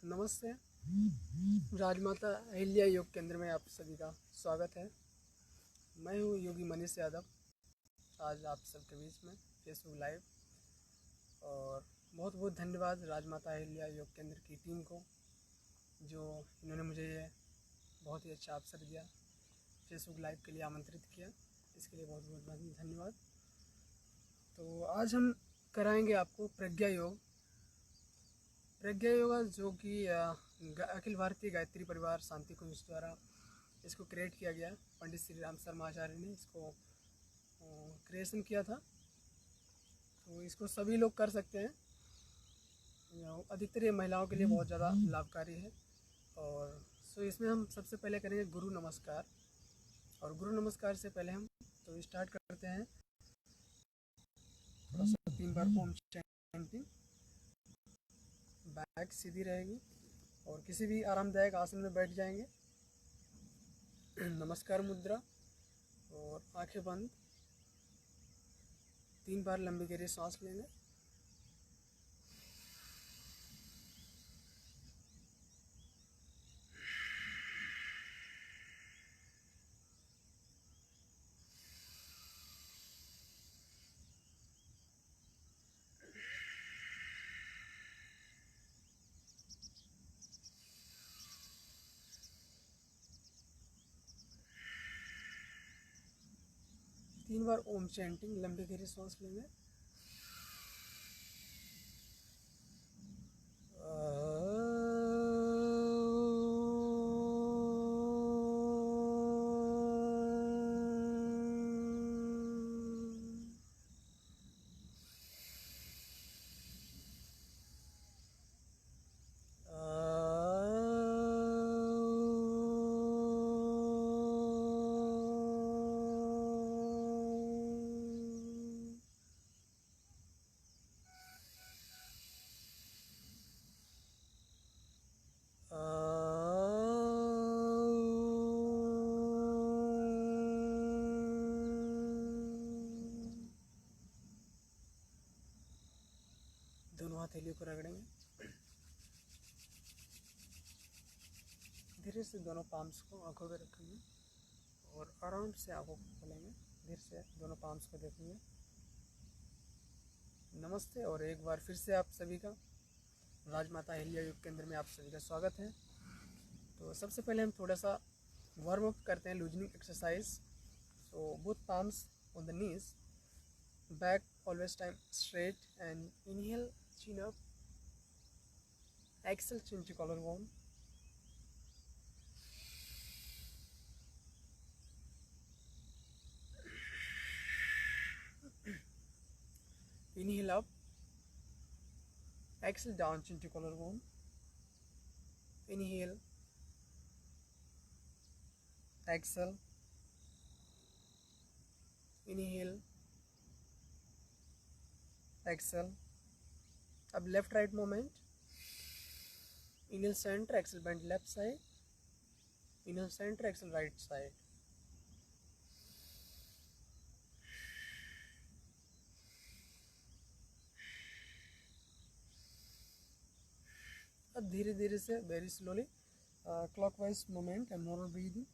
नमस्ते। राजमाता अहिल्या योग केंद्र में आप सभी का स्वागत है। मैं हूँ योगी मनीष यादव, आज आप सबके बीच में फेसबुक लाइव। और बहुत बहुत धन्यवाद राजमाता अहिल्या योग केंद्र की टीम को, जो इन्होंने मुझे ये बहुत ही अच्छा अवसर दिया, फेसबुक लाइव के लिए आमंत्रित किया। इसके लिए बहुत बहुत धन्यवाद। तो आज हम कराएंगे आपको प्रज्ञा योग। प्रज्ञा योगा जो कि अखिल भारतीय गायत्री परिवार शांति कुंज द्वारा इसको क्रिएट किया गया। पंडित श्री राम शर्मा आचार्य ने इसको क्रिएशन किया था। तो इसको सभी लोग कर सकते हैं। अधिकतर ये महिलाओं के लिए बहुत ज़्यादा लाभकारी है। और इसमें हम सबसे पहले करेंगे गुरु नमस्कार। और गुरु नमस्कार से पहले हम तो स्टार्ट करते हैं थोड़ा सा 3 बार ओम चैंटिंग। बैक सीधी रहेगी और किसी भी आरामदायक आसन में बैठ जाएंगे। नमस्कार मुद्रा और आंखें बंद। 3 बार लंबी गहरी सांस लेंगे। तीन बार ओम चैंटिंग लंबी गहरी सांस लेंगे। दोनों हथेलियों को रगड़ेंगे। धीरे से दोनों पाम्स को आंखों पे रखेंगे और आराम से आंखों को खोलेंगे। धीरे से दोनों पाम्स को देखेंगे। नमस्ते। और एक बार फिर से आप सभी का राजमाता अहिल्या योग केंद्र में आप सभी का स्वागत है। तो सबसे पहले हम थोड़ा सा वार्म अप करते हैं, loosening exercise. So both palms on the knees, back always time straight and inhale chin up, exhale chin to collarbone. Inhale up, exhale down chin to collarbone. Inhale, exhale, inhale, exhale. अब left right movement. Inhale centre, exhale bend left side. Inhale centre, exhale right side. अब धीरे धीरे से very slowly clockwise movement and normal breathing.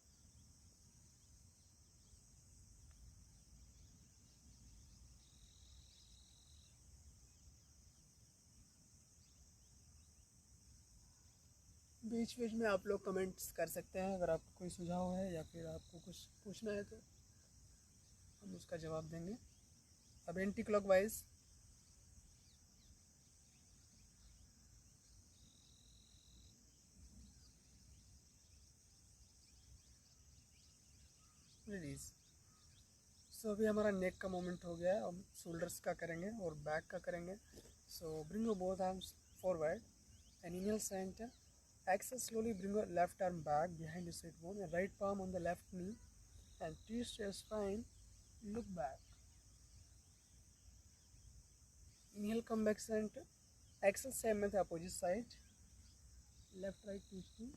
बीच बीच में आप लोग कमेंट्स कर सकते हैं अगर आपको कोई सुझाव है या फिर आपको कुछ पूछना है तो हम उसका जवाब देंगे। अब एंटी क्लॉकवाइज। रिलीज। सो अभी हमारा नेक का मोमेंट हो गया है। अब शोल्डर्स का करेंगे और बैक का करेंगे। सो bring your both arms forward and inhale center. Exhale slowly, bring your left arm back behind your sit bone and right palm on the left knee and twist your spine, look back. Inhale, come back center. Exhale, same with the opposite side, left right twisting.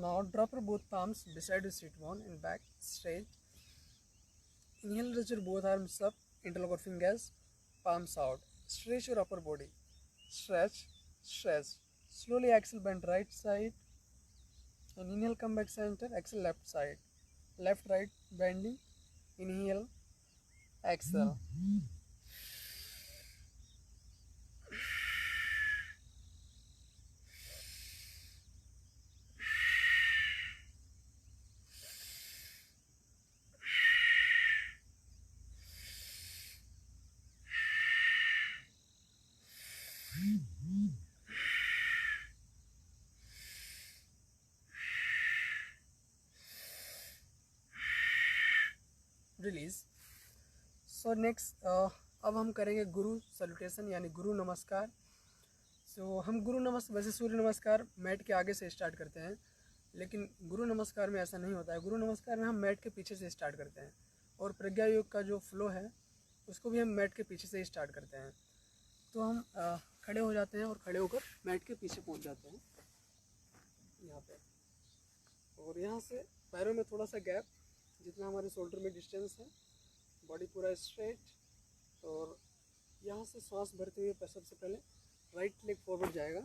Now drop your both palms beside your sit bone and back straight. Inhale, raise your both arms up, interlock your fingers, palms out. Stretch your upper body. Stretch, stretch. Slowly exhale, bend right side. And inhale, come back center, exhale left side. Left, right, bending. Inhale, exhale. Release. So next अब हम करेंगे गुरु salutation यानी गुरु नमस्कार. हम गुरु नमस्कार, वैसे सूर्य नमस्कार mat के आगे से स्टार्ट करते हैं, लेकिन गुरु नमस्कार में ऐसा नहीं होता है. गुरु नमस्कार में हम मैट के पीछे से स्टार्ट करते हैं, और प्रज्ञा योग का जो फ्लो है उसको भी हम मैट के पीछे से स्टार्ट करते हैं. तो हम खड़े हो जाते हैं और खड़े होकर मैट के पीछे पहुंच जाते हैं यहाँ पे, और यहाँ से पैरों में थोड़ा सा गैप, जितना हमारे शोल्डर में डिस्टेंस है, बॉडी पूरा स्ट्रेट. और यहाँ से सांस भरते हुए सबसे पहले राइट लेग फॉरवर्ड जाएगा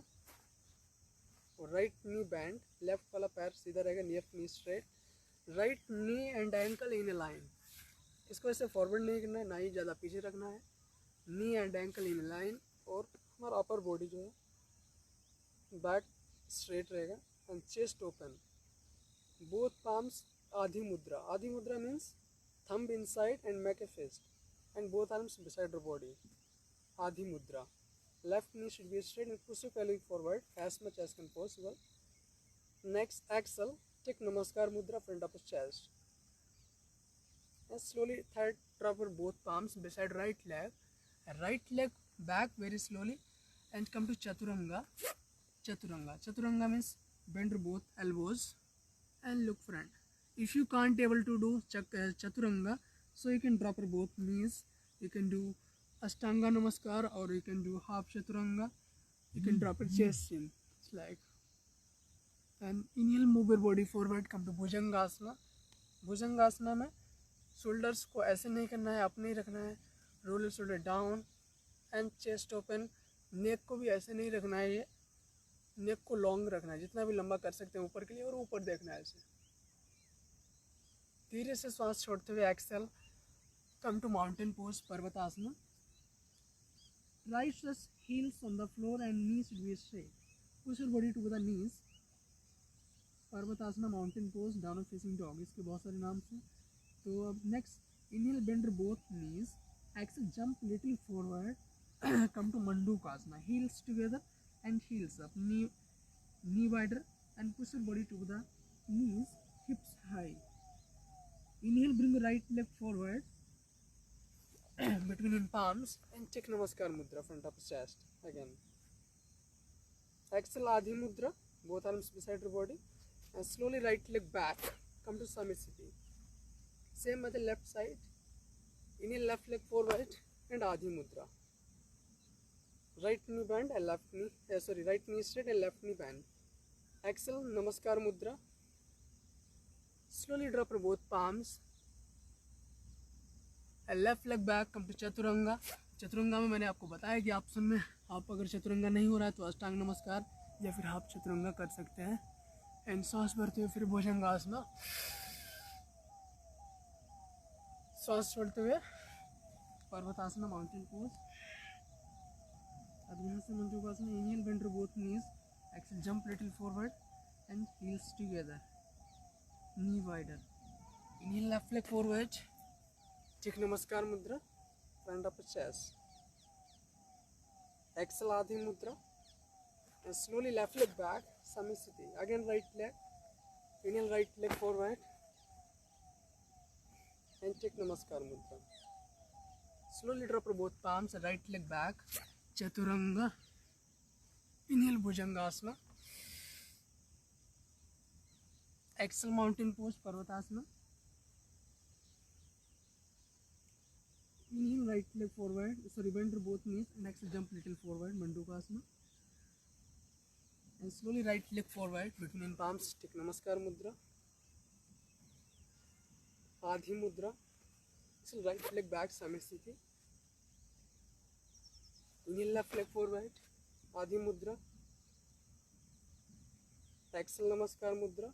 और राइट नी बैंड, लेफ्ट वाला पैर सीधा रहेगा, left knee straight, right knee and ankle in a line. इसको ऐसे फॉरवर्ड नहीं करना है, ना ही ज़्यादा पीछे रखना है. Knee and ankle in a line, और हमारा अपर बॉडी जो है बैक स्ट्रेट रहेगा and chest open. Both palms आधी मुद्रा. आधी मुद्रा means thumb inside and make a fist and both arms beside your body. Adhi mudra. Left knee should be straight and push your pelvic forward as much as can possible. Next, exhale, take namaskar mudra front of the chest. And slowly third, drop your both palms beside right leg. Right leg back very slowly and come to chaturanga. Chaturanga. Chaturanga means bend your both elbows and look front. If you can't able to do chaturanga, so you can drop your both knees. You can do ashtanga namaskar, or you can do half chaturanga. You can drop your chest in. It's like, and inhale, move your body forward, come to bhujangasana. Bhujangasana में shoulders को ऐसे नहीं करना है, अपने ही रखना है. Roll shoulder down and chest open. Neck को भी ऐसे नहीं रखना है, ये नेक को लॉन्ग रखना है, जितना भी लंबा कर सकते हैं ऊपर के लिए, और ऊपर देखना है ऐसे. धीरे से श्वास छोड़ते हुए exhale, come to mountain pose, parvatasana. Right heels on the floor and knees should be straight. Push your body to the knees. Parvatasana, mountain pose, down facing dog, इसके बहुत सारे नाम से. तो अब next, inhale bend both knees, exhale jump little forward, come to mandukasana. Heels together and heels up, knee wider and push your body to the knees, hips high. Inhale, bring right leg forward between palms and take namaskar mudra front of chest again. Exhale, adhi mudra, both arms beside your body, and slowly right leg back, come to Samisthiti. Same method left side. Inhale, left leg forward and adhi mudra. Right knee bend and left knee, right knee straight and left knee bend. Exhale, namaskar mudra. Slowly drop your both palms and left leg back, come to chaturanga. Chaturanga में मैंने आपको बताया कि option में आप अगर चतुरंगा नहीं हो रहा है तो अष्टांग नमस्कार या फिर हाफ चतुरंगा कर सकते हैं. एंड सांस भरते हुए फिर भुजंगासना, सांस छोड़ते हुए पर्वतासना, माउंटेन पोज. अब यहाँ से mandukasana. Inhale, bend both knees, exhale jump little forward and heels together, knee wider. Inhale, left leg forward, take namaskar mudra front of the chest. Exhale, adhi mudra, and slowly left leg back, Samisthiti. Again right leg. Inhale, right leg forward and take namaskar mudra. Slowly drop your both palms, right leg back, chaturanga. Inhale, bhujangasana. Exhale, mountain pose, Parvatasana. Inhale, right leg forward, bend both knees, and exhale, jump little forward, Mandukasana. and slowly right leg forward between palms. Take Namaskar Mudra, Adhi Mudra. So right leg back, Samisthiti. Inhale left leg forward, Adhi Mudra. Exhale Namaskar Mudra.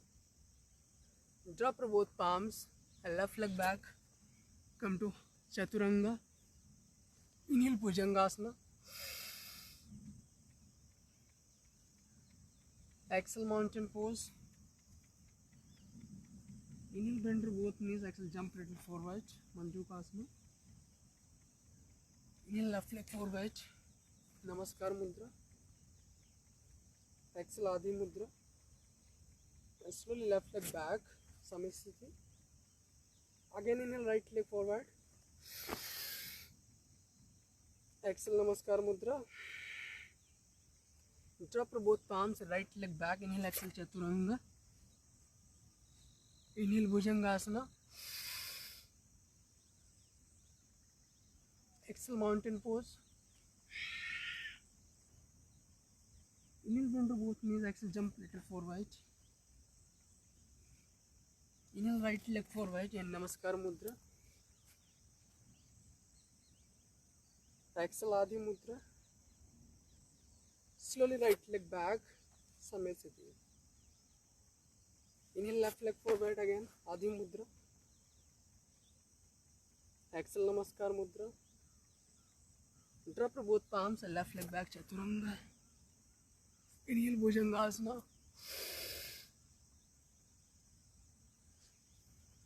Drop both palms and left leg back. Come to Chaturanga. Inhale Bhujangasana. Exhale mountain pose. Inhale bend both knees. Exhale jump little forward. Manjukasana. Inhale left leg forward. Namaskar Mudra. Exhale Adhi Mudra. And slowly left leg back. Samisthiti. Again inhale right leg forward. Exhale Namaskar Mudra. Drop both palms, right leg back. Inhale, exhale Chaturanga. Inhale Bhujangasana. Exhale mountain pose. Inhale bend both knees. Exhale jump little forward. Inhale right leg forward and Namaskar Mudra. Exhale Adhi Mudra. Slowly right leg back. Samisthiti. Inhale left leg forward again. Adhi Mudra. Exhale Namaskar Mudra. Drop both palms and left leg back Chaturanga. Inhale Bhujangasana.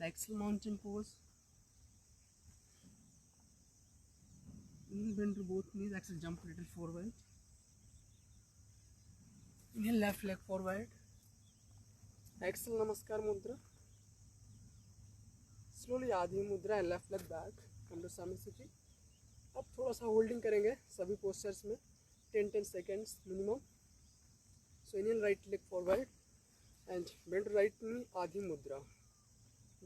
Exhale mountain pose. Inhale bend both knees. Exhale jump little forward. Inhale left leg forward. Exhale Namaskar Mudra. Slowly Adhi Mudra and left leg back. Come to Samisthiti. अब थोड़ा सा holding करेंगे सभी postures में 10 seconds minimum. So inhale right leg forward and bend right knee आधी मुद्रा.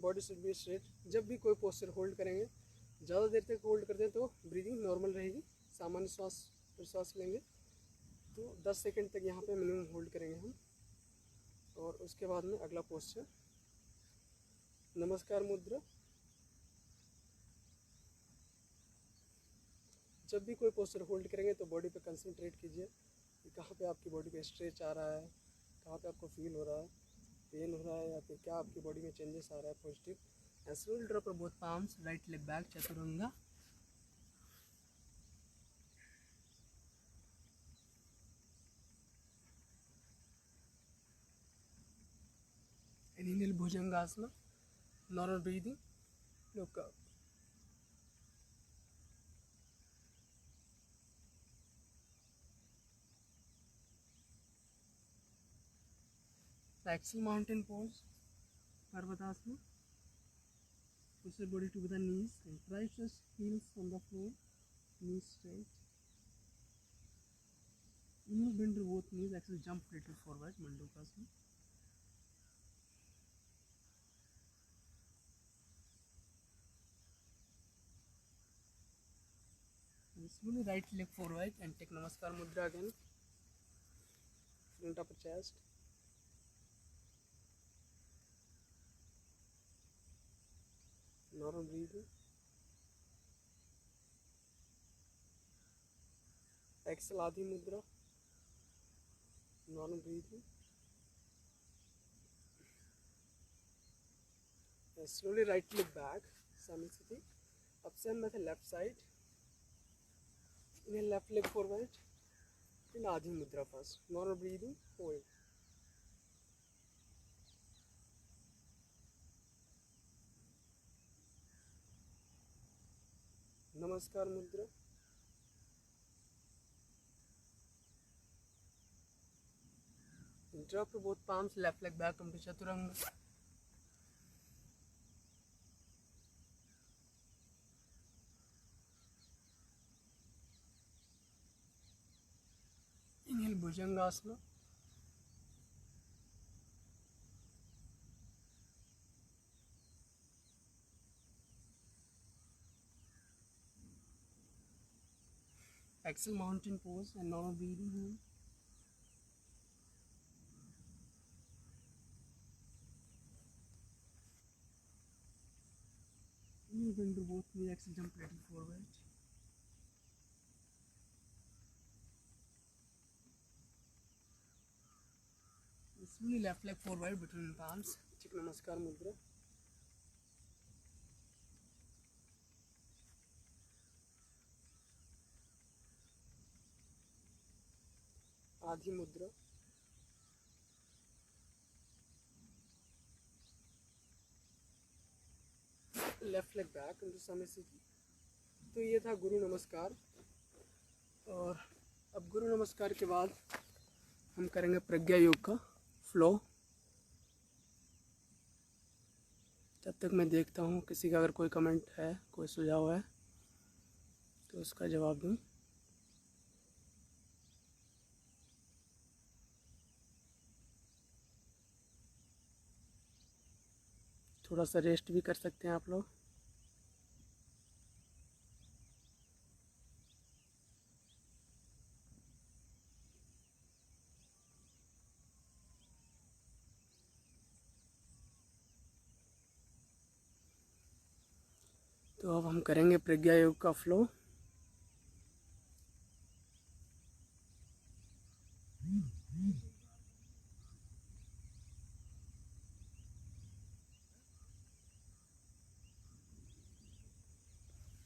Body should be straight. जब भी कोई पोस्चर होल्ड करेंगे ज़्यादा देर तक होल्ड करते हैं तो ब्रीदिंग नॉर्मल रहेगी. सामान्य श्वास प्रश्वास लेंगे तो 10 सेकेंड तक यहाँ पे मिनिमम होल्ड करेंगे हम. और उसके बाद में अगला पोस्चर नमस्कार मुद्रा. जब भी कोई पोस्चर होल्ड करेंगे तो बॉडी पे कंसंट्रेट कीजिए कि कहाँ पे आपकी बॉडी पे स्ट्रेच आ रहा है, कहाँ पे आपको फील हो रहा है, पेन हो रहा है या फिर क्या आपकी बॉडी में चेंजेस आ रहा है positive. And slowly drop both palms, right leg back Chaturanga. Inhale Bhujangasana, normal breathing, look up. Exhale mountain pose, Parvatasana. Push your body to the knees and try to just heels on the floor, knees straight. Inhale bend both knees, exhale jump little forward, Mandukasana. And slowly right leg forward and take Namaskar Mudra again. Front upper chest. Normal breathing. Exhale Adhi Mudra. Normal breathing. And slowly right leg back, Samisthiti. Upside with the left side. Inhale left leg forward. In Adhi Mudra first. Normal breathing. Hold. Namaskar Mudra. Drop both palms, left leg back, come to Chaturanga. Inhale Bhujangasana. Exhale mountain pose and normal breathing. bend to both knee, exhale, jump little forward. Slowly left leg forward between palms. Chik Namaskar Mudra. Adhi Mudra. Left leg back into समय स्थिति। तो ये था गुरु नमस्कार। और अब गुरु नमस्कार के बाद हम करेंगे प्रज्ञा योग का फ्लो। तब तक मैं देखता हूँ किसी का अगर कोई कमेंट है, कोई सुझाव है तो उसका जवाब दूँ। थोड़ा सा रेस्ट भी कर सकते हैं आप लोग। तो अब हम करेंगे प्रज्ञा योग का फ्लो।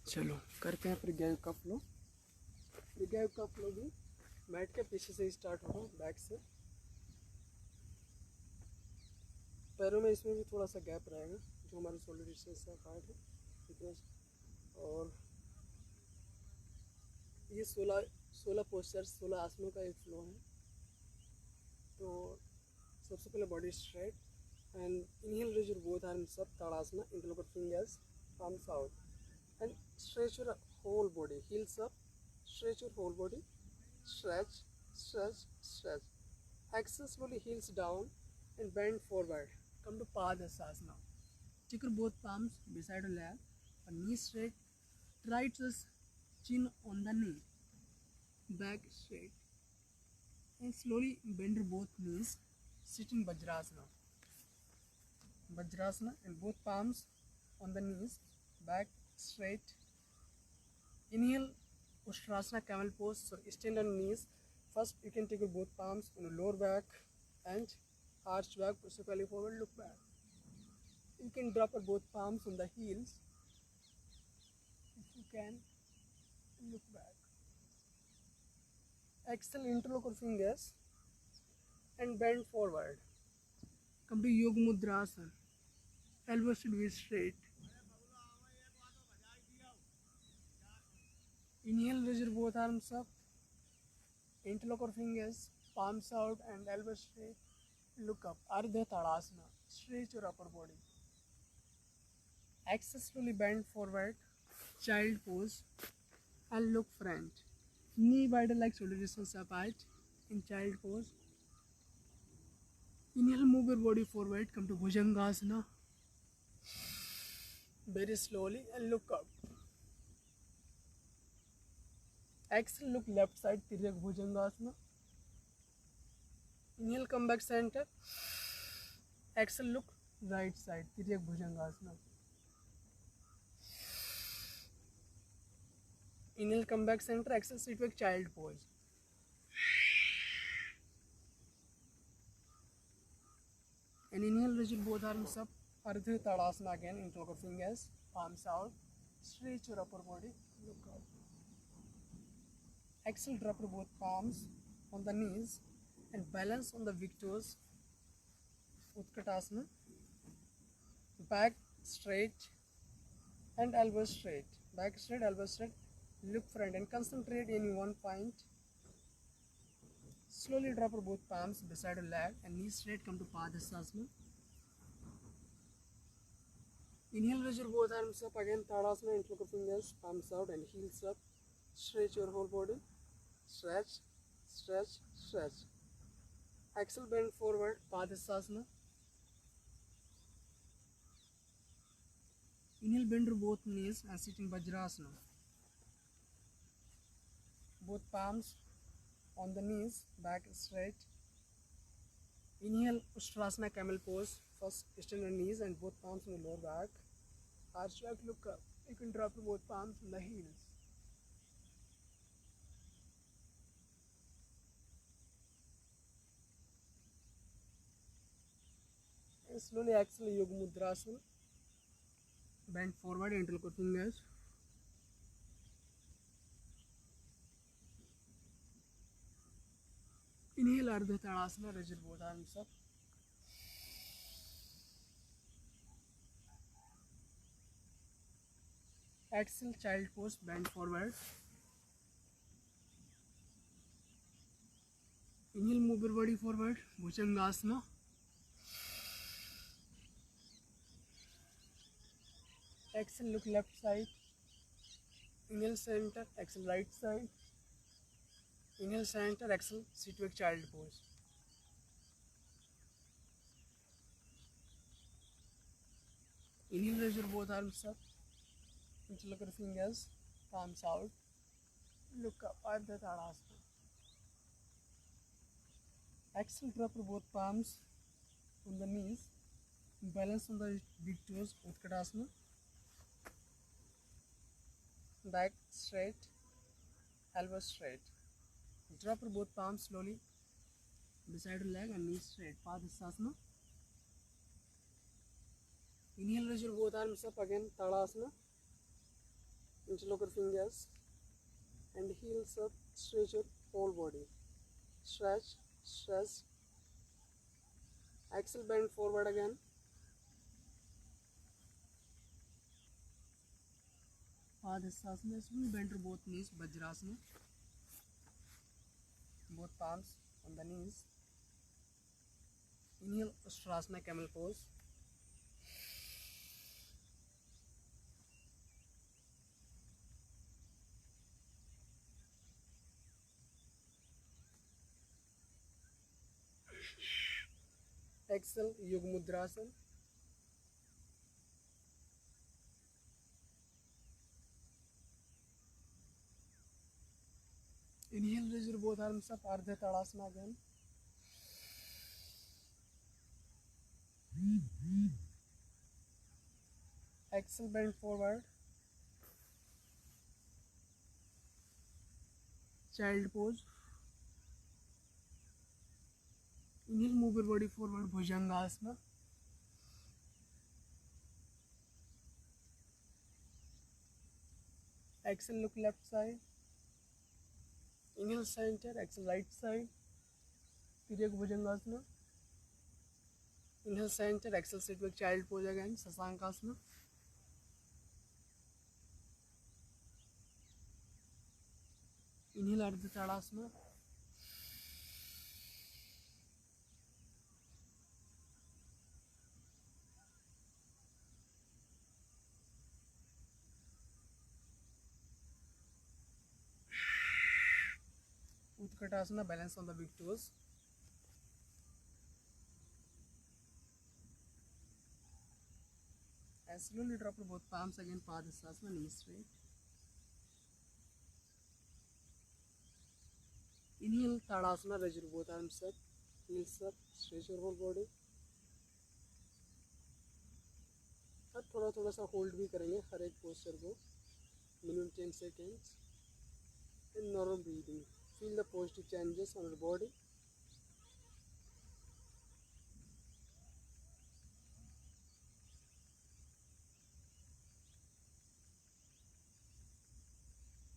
चलो करते हैं प्रज्ञा योग का फ्लो। प्रज्ञा योग का फ्लो भी मैट के पीछे से स्टार्ट होगा, बैक से। पैरों में इसमें भी थोड़ा सा गैप रहेगा, जो हमारे शोल्डर डिस्टेंस का पार्ट है इतना। और ये 16 पोस्चर्स, 16 आसनों का एक फ्लो है। तो सबसे पहले body straight and inhale, raise your both arms up, tadasana, interlock fingers, palms out and stretch your whole body, heels up, stretch your whole body, stretch, stretch, stretch. Exhale slowly, heels down and bend forward. Come to Padasana. Take your both palms beside your lap, and knee straight, try to chin on the knee, back straight, and slowly bend your both knees, sit in Vajrasana. Vajrasana and both palms on the knees, back straight. Inhale, Ustrasana, camel pose. So stand on knees. First, you can take your both palms on your lower back and arch back, push your belly forward, look back. You can drop your both palms on the heels. If you can, look back. Exhale, interlock your fingers and bend forward. Come to Yoga Mudrasana. Elbows should be straight. Inhale, raise your both arms up. Interlock your fingers, palms out and elbows straight. Look up. Ardha Tadasana. Stretch your upper body. Exhale, slowly bend forward. Child pose. And look front. Knee wider like shoulder distance apart in child pose. Inhale, move your body forward. Come to Bhujangasana. Very slowly and look up. Exhale, look left side, Tiryak Bhujangasana. Inhale, come back center. Exhale, look right side, Tiryak Bhujangasana. Inhale, come back center. Exhale, sit back, child pose. And inhale, raise your both arms up. Ardha Tadasana again, interlock your fingers, palms out. Stretch your upper body, look up. Exhale, drop your both palms on the knees and balance on the big toes. Utkatasana. Back straight and elbows straight. Back straight, elbows straight. Look front and concentrate in one point. Slowly drop your both palms beside your leg and knees straight. Come to Padasana. Inhale, raise your both arms up again. Tadasana, interlock your fingers, palms out and heels up. Stretch your whole body. Stretch, stretch, stretch. Exhale, bend forward. Padasana. Inhale, bend your both knees and sit in Vajrasana. Both palms on the knees, back straight. Inhale, Ustrasana, camel pose. First, stand on knees and both palms on the lower back. Arch back, look up. You can drop your both palms on the heels. And slowly exhale, Yoga Mudrasana. Bend forward, interlock your fingers. Inhale Ardha Tadasana, raise your both arms up. Exhale, child pose, bend forward. Inhale, move your body forward, Bhujangasana. Exhale, look left side. Inhale, center, exhale, right side. Inhale, center, exhale, sit with child pose. Inhale, raise your both arms up. Interlock your fingers, palms out. Look up, Ardha Tadasana. Exhale, drop your both palms on the knees. Balance on the big toes, Utkatasana. Back straight, elbow straight. Drop your both palms slowly beside your leg and knees straight. Padasana. Inhale, raise your both arms up again, Tadasana. Interlock your fingers and heels up, stretch your whole body. Stretch, stretch. Exhale, bend forward again. Padasana. Slowly bend your both knees, Vajrasana. Both palms on the knees. Inhale, Ustrasana, camel pose. Exhale, Yoga Mudrasana. Inhale, raise your both arms up, Ardha Tadasana again. Exhale, bend forward. Child pose. Inhale, move your body forward, Bhujangasana. Exhale, look left side. Inhale, center, exhale, right side. Tiryak Bhujangasana. Inhale, center, exhale, sit with child pose again, Sasankasana. Inhale, Ardha Tadasana. Utkatasana, balance on the big toes. And slowly drop your both palms again, Padasana, knees straight. Inhale, Tadasana, raise your both arms up, heels up, stretch your whole body. अब थोड़ा थोड़ा सा hold भी करेंगे हर एक posture को minimum 10 seconds. And normal breathing. Feel the positive changes on your body.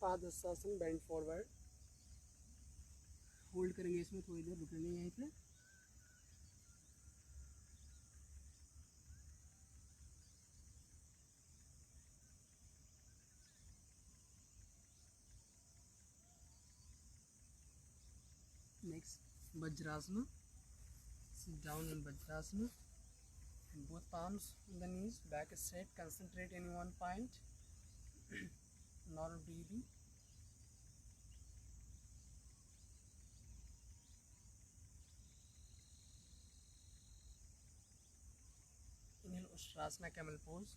Padasana, bend forward. Hold करेंगे इसमें थोड़ी देर, रुकेंगे यहीं पे. Next, Vajrasana. Sit down in Vajrasana. And both palms on the knees, back is straight. Concentrate in one point. Normal breathing. Inhale, Ustrasana, camel pose.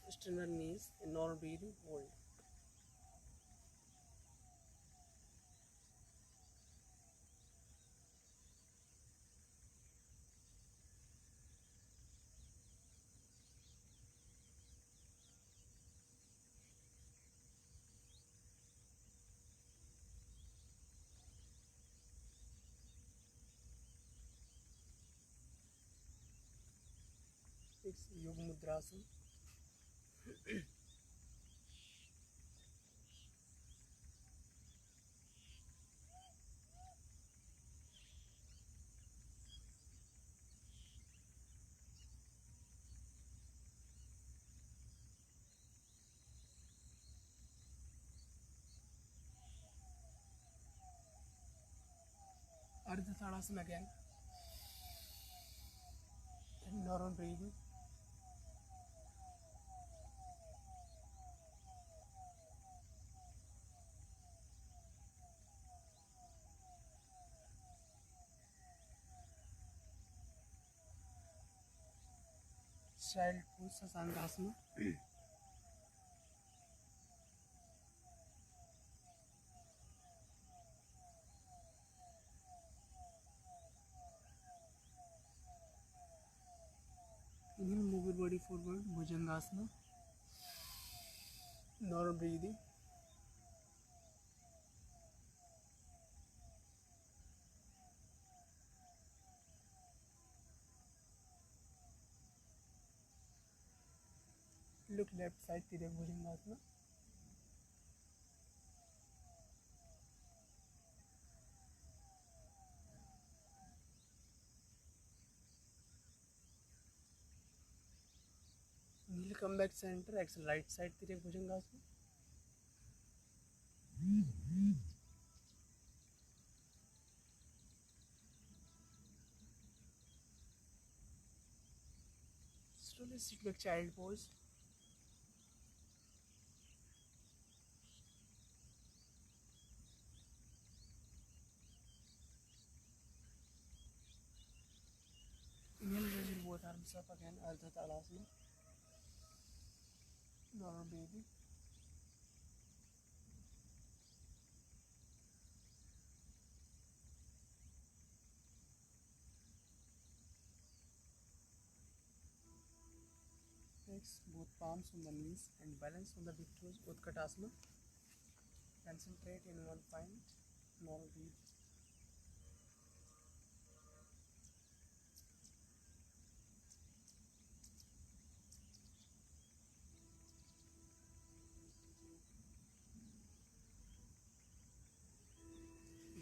Straighten your knees in normal breathing. Hold. Fix योग मुद्रासन। अर्ध ताड़ासन again. Normal breathing. Child pose Sasangasana. Inhale, move your body forward, Bhujangasana. Normal breathing. Look left side, Tirak Bhujangasana. Inhale, come back center, exhale right side, Tirak Bhujangasana. Slowly sit back, child pose. Inhale, raise your both arms up again, Ardha Tadasana. Normal breathing. Fix both palms on the knees and balance on the big toes, Utkatasana. Concentrate in one point. Normal breathe.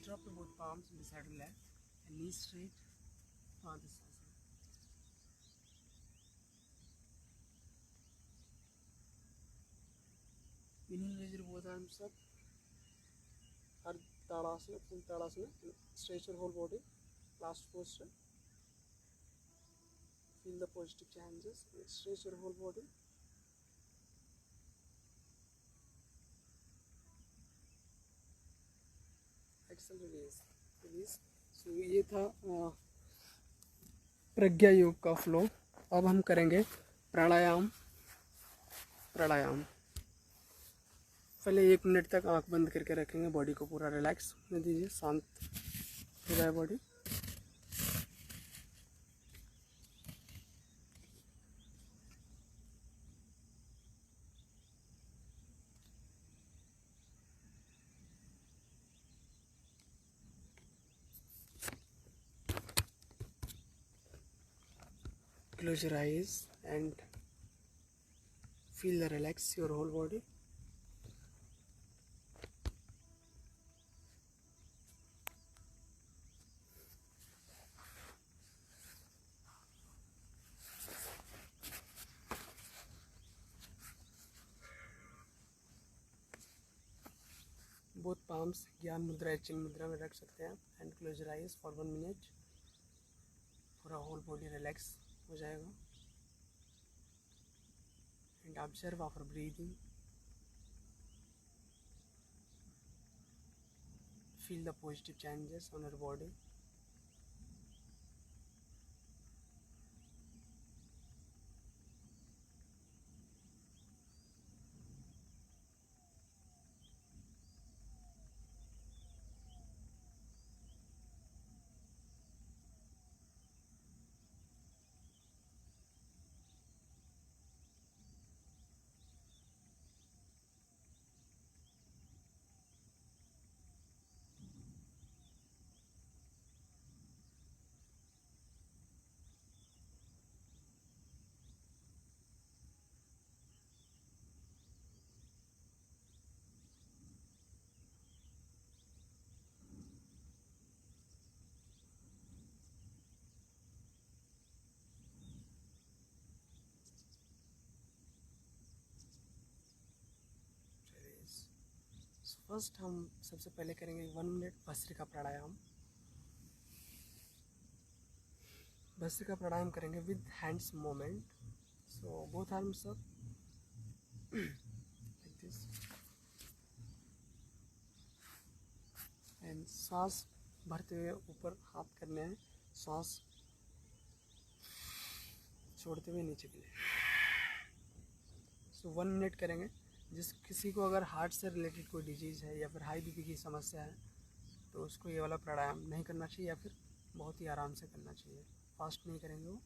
Drop your both palms beside your left and knees straight. Padasana. Inhale, raise your both arms up. Ardha Tadasana, full Tadasana. Stretch your whole body. Last posture. Feel the positive changes. Stretch your whole body. Exhale, release. Release. So ये था प्रज्ञा योग का flow. अब हम करेंगे प्राणायाम। प्राणायाम पहले 1 minute तक आंख बंद करके रखेंगे, बॉडी को पूरा रिलैक्स होने दीजिए, शांत हो जाए body. Close your eyes and feel the relax your whole body. Both palms ज्ञान मुद्रा एचिंग मुद्रा में रख सकते हैं and close your eyes for 1 minute. पूरा होल बॉडी रिलैक्स हो जाएगा and observe our breathing. Feel the positive changes on your body. First हम सबसे पहले करेंगे 1 मिनट भस्त्रिका प्राणायाम। भस्त्रिका प्राणायाम करेंगे with hands movement. So both arms up like this and सांस भरते हुए ऊपर हाथ करने हैं, सांस छोड़ते हुए नीचे के लिए। सो 1 मिनट करेंगे। किसी को अगर हार्ट से रिलेटेड कोई डिजीज़ है या फिर हाई बीपी की समस्या है तो उसको ये वाला प्राणायाम नहीं करना चाहिए या फिर बहुत ही आराम से करना चाहिए, फास्ट नहीं करेंगे वो।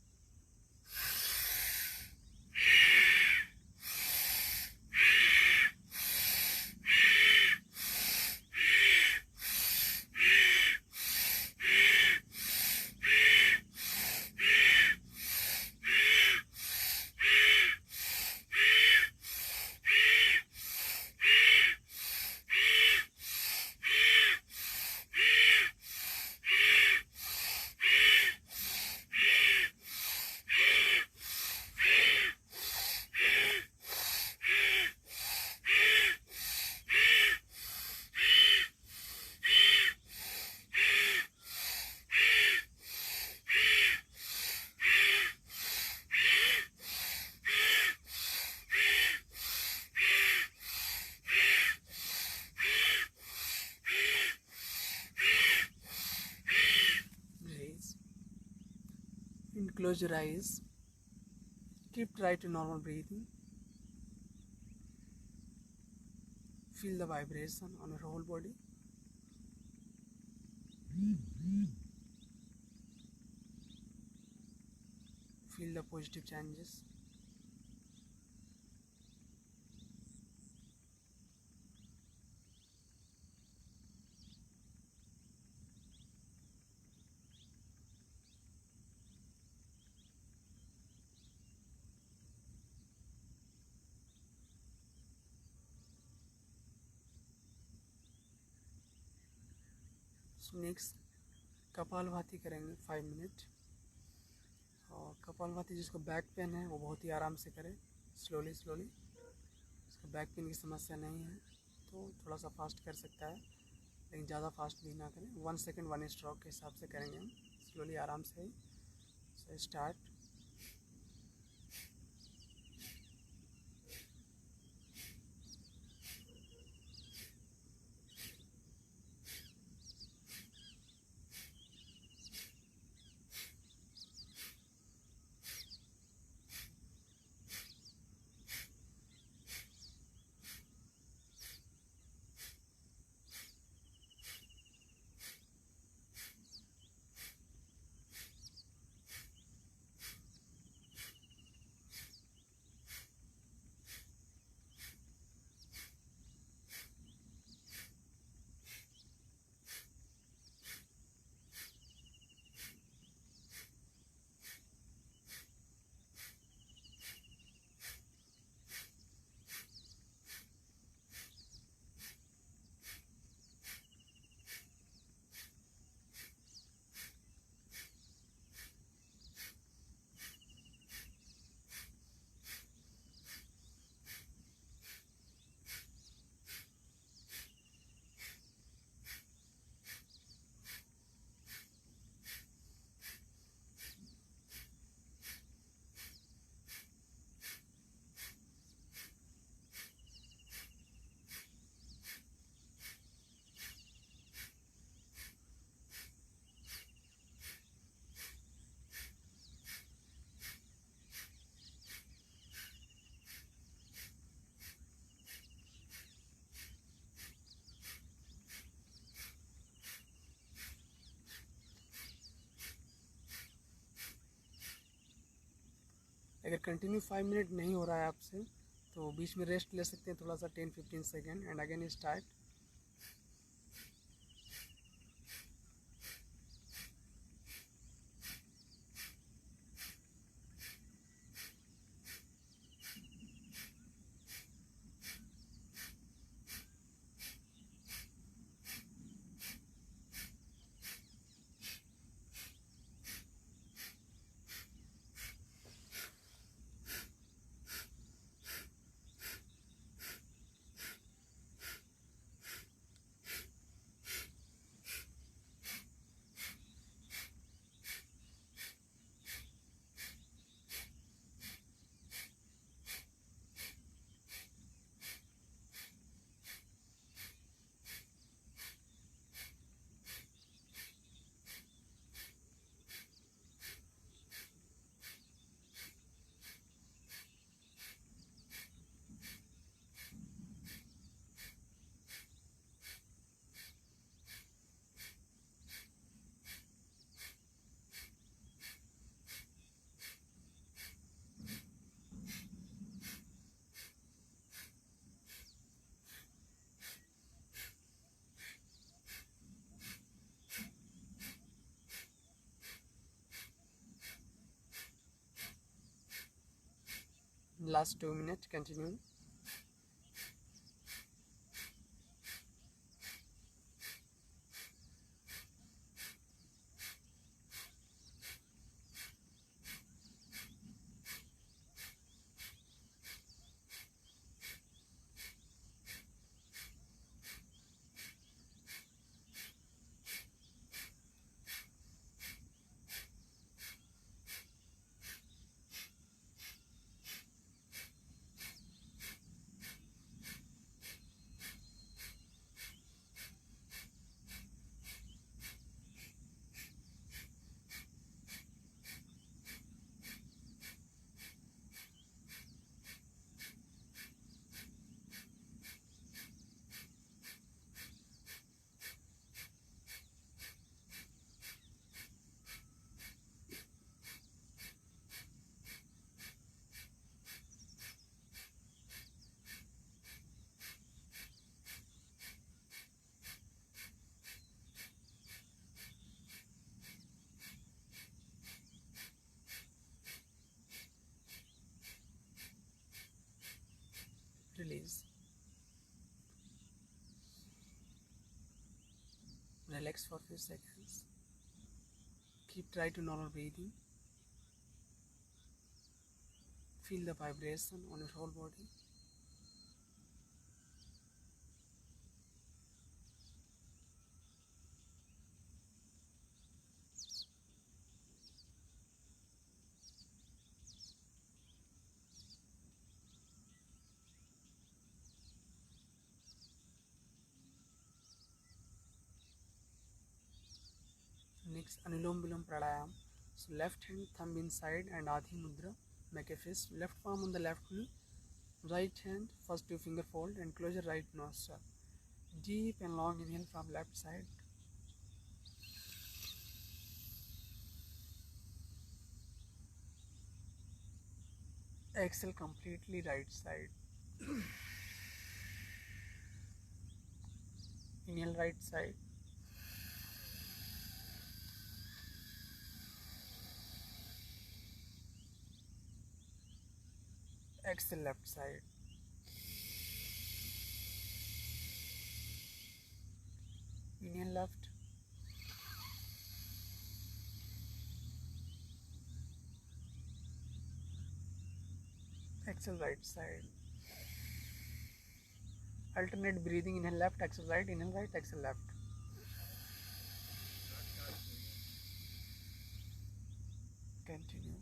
Close your eyes. Keep try to normal breathing. Feel the vibration on your whole body. Feel the positive changes. Next kapalbhati करेंगे 5 मिनट। और कपालभाति जिसको बैक पेन है वो बहुत ही आराम से करें, स्लोली स्लोली। उसको बैक पेन की समस्या नहीं है तो थोड़ा सा फास्ट कर सकता है, लेकिन ज़्यादा फास्ट भी ना करें। 1 सेकेंड 1 स्ट्रोक के हिसाब से करेंगे हम, स्लोली आराम से ही। So start. अगर कंटिन्यू 5 मिनट नहीं हो रहा है आपसे तो बीच में रेस्ट ले सकते हैं थोड़ा सा, 10-15 second, and again start. Last 2 minutes, continue. Release. Relax for a few seconds. Try to normal breathing. Feel the vibration on your whole body. Next, Anulom Vilom Pranayam. So left hand thumb inside and Adhi Mudra. Make a fist. Left palm on the left knee. Right hand, first two finger fold and close your right nostril. Deep and long inhale from left side. Exhale completely right side. Inhale right side. Exhale left side. Inhale left. Exhale right side. Alternate breathing. Inhale left, exhale right, inhale right, exhale left. Continue.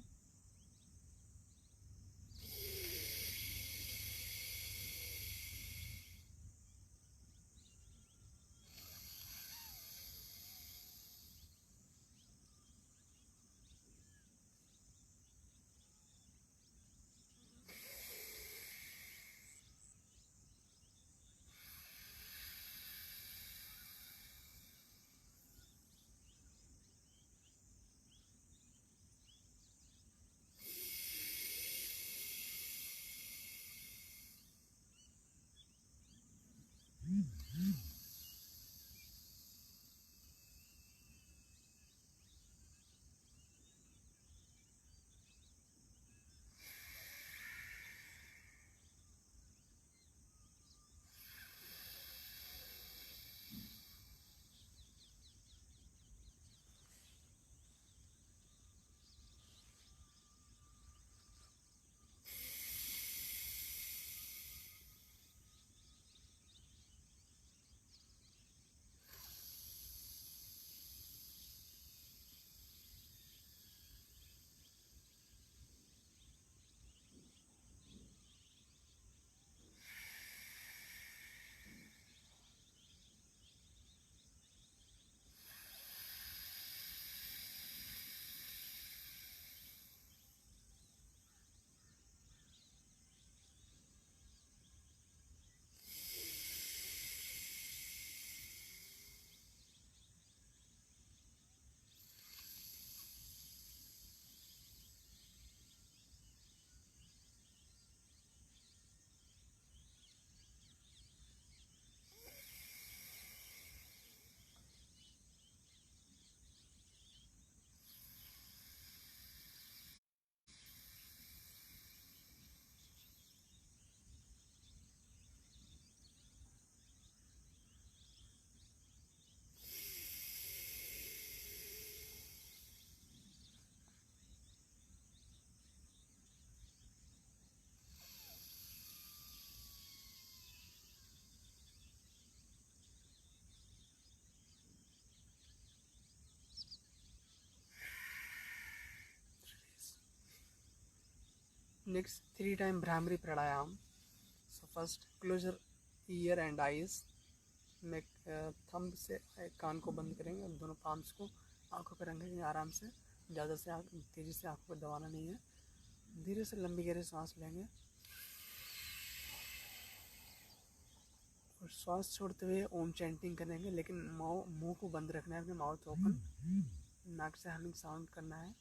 Next, 3 time Bhramari Pranayam. So first, close your ear and eyes. मैं thumb से कान को बंद करेंगे और दोनों palms को आंखों पर रखेंगे आराम से, ज़्यादा से तेज़ी से आंखों को दबाना नहीं है। धीरे से लंबी गहरी सांस लेंगे और श्वास छोड़ते हुए ओम चैंटिंग करेंगे, लेकिन मुंह को बंद रखना है, अपने माउथ ओपन, नाक से हमिंग साउंड करना है।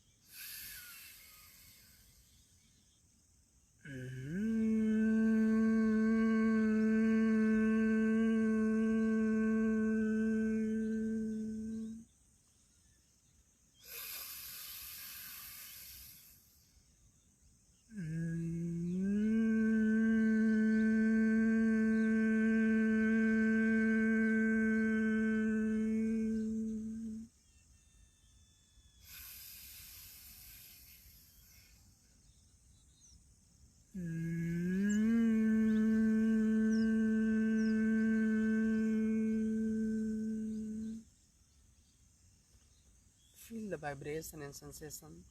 Feel the vibration and sensation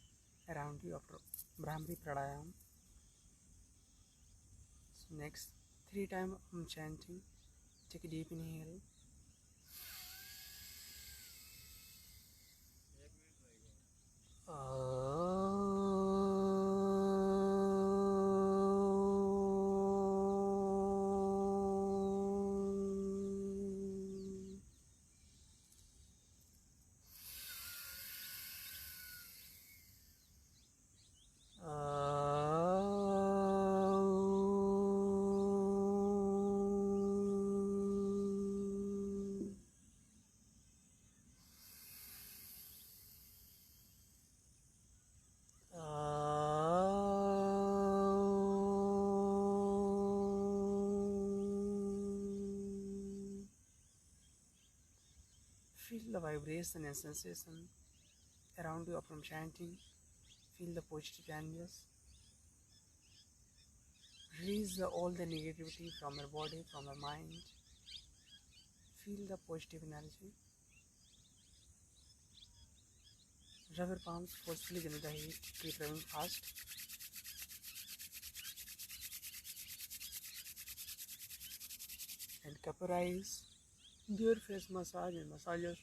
around you after Bhramari Pranayam. So next, 3 time Om chanting. Take a deep inhale. Feel the vibration and sensation around you from chanting. Feel the positive energies. Release all the negativity from your body, from your mind. Feel the positive energy. Rub your palms forcefully under the heat. Keep rubbing fast. And cup your eyes. Do your face massage and massage your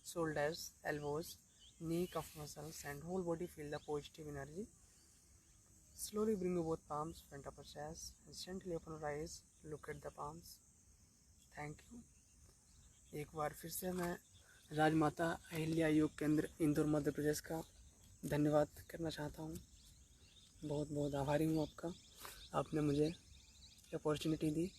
shoulders, elbows, knee, cuff muscles, and whole body. Feel the positive energy. Slowly bring both palms front of your chest and gently open your eyes. Look at the palms. Thank you. एक बार फिर से मैं राजमाता अहिल्या योग केंद्र इंदौर मध्य प्रदेश का धन्यवाद करना चाहता हूँ। बहुत बहुत आभारी हूँ आपका, आपने मुझे अपॉर्चुनिटी दी।